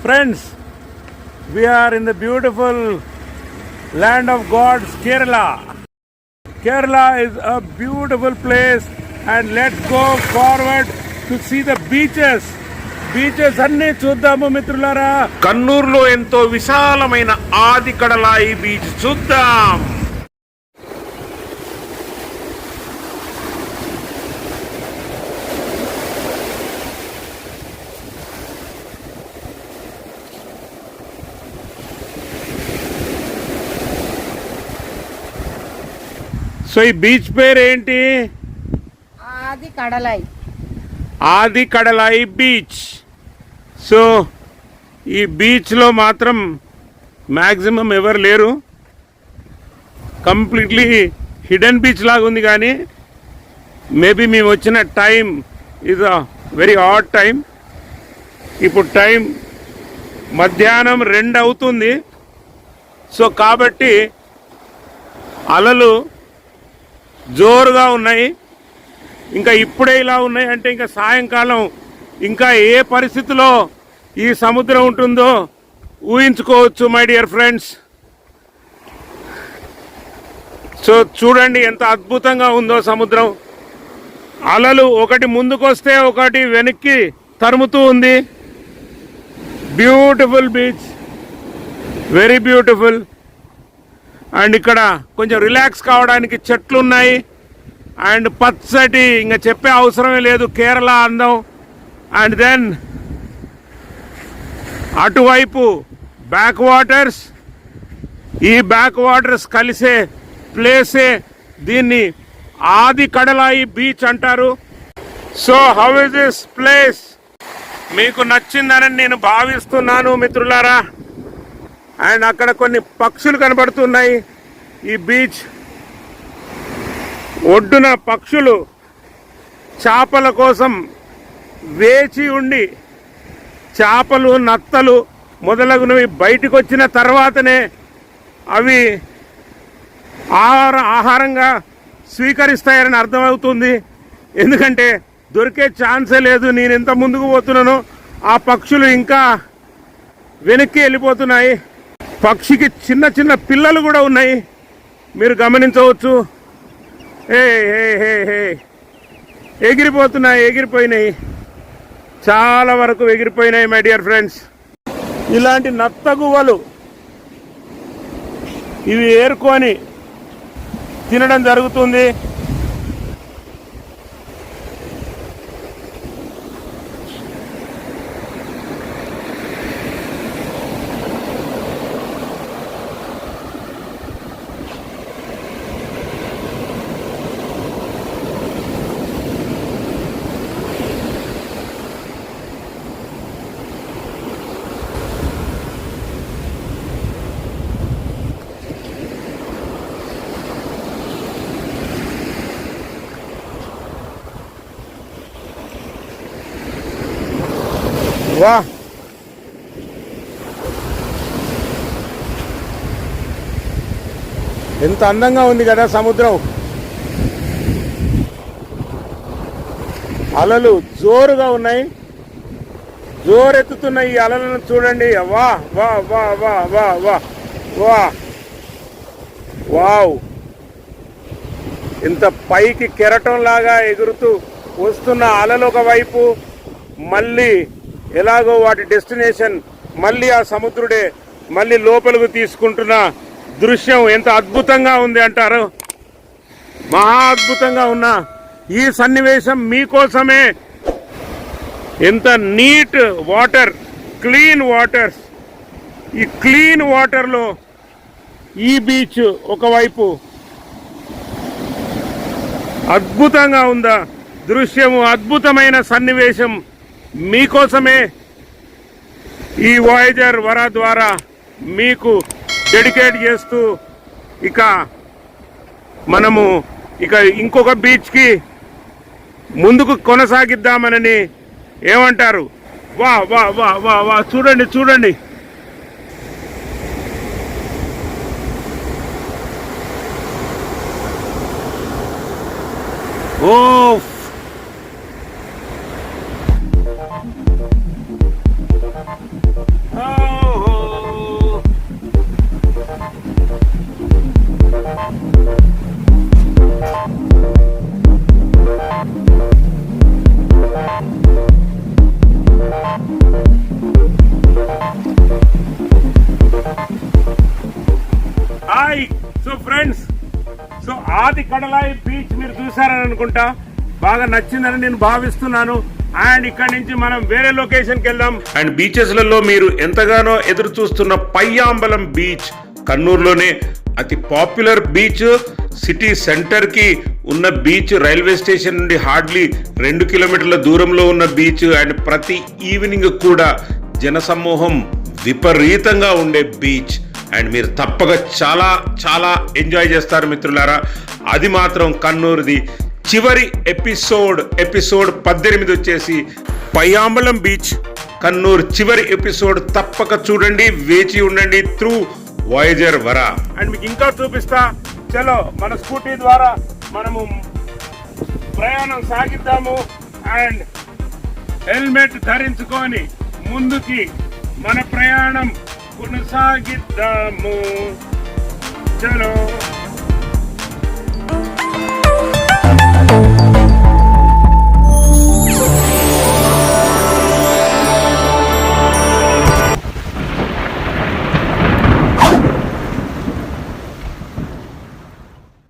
Friends, we are in the beautiful land of God's Kerala. Kerala is a beautiful place, and let's go forward to see the beaches. Beaches అన్ని చూద్దాము మిత్రులారా. కన్నూరులో ఎంతో విశాలమైన ఆది కడలాయి beach చూద్దాం. So ఈ beach పేరు ఏంటి? ఆది కడలాయి. ఆది కడలాయి బీచ్. సో ఈ బీచ్లో మాత్రం మ్యాక్సిమం ఎవరు లేరు. కంప్లీట్లీ హిడెన్ బీచ్ లాగా ఉంది, కానీ మేబీ మేము వచ్చిన time is a very odd time. ఇప్పుడు టైం మధ్యాహ్నం 2 అవుతుంది. సో కాబట్టి అలలు జోరుగా ఉన్నాయి. ఇంకా ఇప్పుడే ఇలా ఉన్నాయి అంటే ఇంకా సాయంకాలం ఇంకా ఏ పరిస్థితిలో ఈ సముద్రం ఉంటుందో ఊహించుకోవచ్చు మై డియర్ ఫ్రెండ్స్. సో చూడండి ఎంత అద్భుతంగా ఉందో సముద్రం. అలలు ఒకటి ముందుకొస్తే ఒకటి వెనక్కి తరుముతూ ఉంది. Beautiful beach, very beautiful. And ఇక్కడ కొంచెం రిలాక్స్ కావడానికి చెట్లు ఉన్నాయి. అండ్ పచ్చటి ఇంకా చెప్పే అవసరమే లేదు కేరళ అందం. అండ్ దెన్ అటువైపు బ్యాక్ వాటర్స్. ఈ బ్యాక్ వాటర్స్ కలిసే ప్లేసే దీన్ని ఆది కడలాయి బీచ్ అంటారు. So how is this place? మీకు నచ్చిందని నేను భావిస్తున్నాను మిత్రులారా. అండ్ అక్కడ కొన్ని పక్షులు కనబడుతున్నాయి. ఈ బీచ్ ఒడ్డున పక్షులు చేపల కోసం వేచి ఉండి చేపలు, నత్తలు మొదలగునవి బయటకు వచ్చిన తర్వాతనే అవి ఆహారంగా స్వీకరిస్తాయని అర్థమవుతుంది. ఎందుకంటే దొరికే ఛాన్సే లేదు. నేను ఎంత ముందుకు పోతున్నానో ఆ పక్షులు ఇంకా వెనక్కి వెళ్ళిపోతున్నాయి. పక్షికి చిన్న చిన్న పిల్లలు కూడా ఉన్నాయి, మీరు గమనించవచ్చు. ఎగిరిపోయినాయి, చాలా వరకు ఎగిరిపోయినాయి మై డియర్ ఫ్రెండ్స్. ఇలాంటి నత్తగువ్వలు ఇవి ఏరుకొని తినడం జరుగుతుంది. వా, ఎంత అందంగా ఉంది కదా సముద్రం. అలలు జోరుగా ఉన్నాయి, జోరెత్తుతున్నాయి. ఈ అలలను చూడండి. వా వా వా వా వా వా వా వావ్, ఇంత పైకి కెరటం లాగా ఎగురుతూ వస్తున్న అలలు ఒకవైపు, మళ్ళీ ఎలాగో వాటి డెస్టినేషన్ మళ్ళీ ఆ సముద్రుడే మళ్ళీ లోపలికి తీసుకుంటున్న దృశ్యం ఎంత అద్భుతంగా ఉంది అంటారు. మహా అద్భుతంగా ఉన్న ఈ సన్నివేశం మీకోసమే. ఎంత నీట్ వాటర్, క్లీన్ వాటర్స్. ఈ క్లీన్ వాటర్లో ఈ బీచ్ ఒకవైపు అద్భుతంగా ఉందా దృశ్యము, అద్భుతమైన సన్నివేశం మీకోసమే ఈ వాయేజర్ వరా ద్వారా మీకు డెడికేట్ చేస్తూ ఇక మనము ఇంకొక బీచ్కి ముందుకు కొనసాగిద్దామనని. ఏమంటారు? వా వా వా వా వా చూడండి చూడండి. ఓ ఆది కడలాయి బీచ్ మీరు చూసారని అనుకుంటా, బాగా నచ్చిందని నేను భావిస్తున్నాను. అండ్ ఇక్కడ నుంచి మనం వేరే లొకేషన్కి వెళ్దాం. అండ్ బీచెస్లలో మీరు ఎంతగానో ఎదురు చూస్తున్న పయ్యాంబలం బీచ్, కన్నూరులోనే అతి పాపులర్ బీచ్, సిటీ సెంటర్ కి ఉన్న బీచ్, రైల్వే స్టేషన్ నుండి హార్డ్లీ 2 కిలోమీటర్ల దూరంలో ఉన్న బీచ్. అండ్ ప్రతి ఈవినింగ్ కూడా జనసమూహం విపరీతంగా ఉండే బీచ్. అండ్ మీరు తప్పక చాలా చాలా ఎంజాయ్ చేస్తారు మిత్రులారా. అది మాత్రం కన్నూరుది. చివరి ఎపిసోడ్ 18 వచ్చేసి పయ్యాంబలం బీచ్, కన్నూరు చివరి ఎపిసోడ్ తప్పక చూడండి, వేచి ఉండండి త్రూ వాయేజర్ వరా. అండ్ మీకు ఇంకా చూపిస్తా. చలో మన స్కూటీ ద్వారా మనము ప్రయాణం సాగిద్దాము. అండ్ హెల్మెట్ ధరించుకొని ముందుకి మన ప్రయాణం కొనసాగిద్దాము. చలో.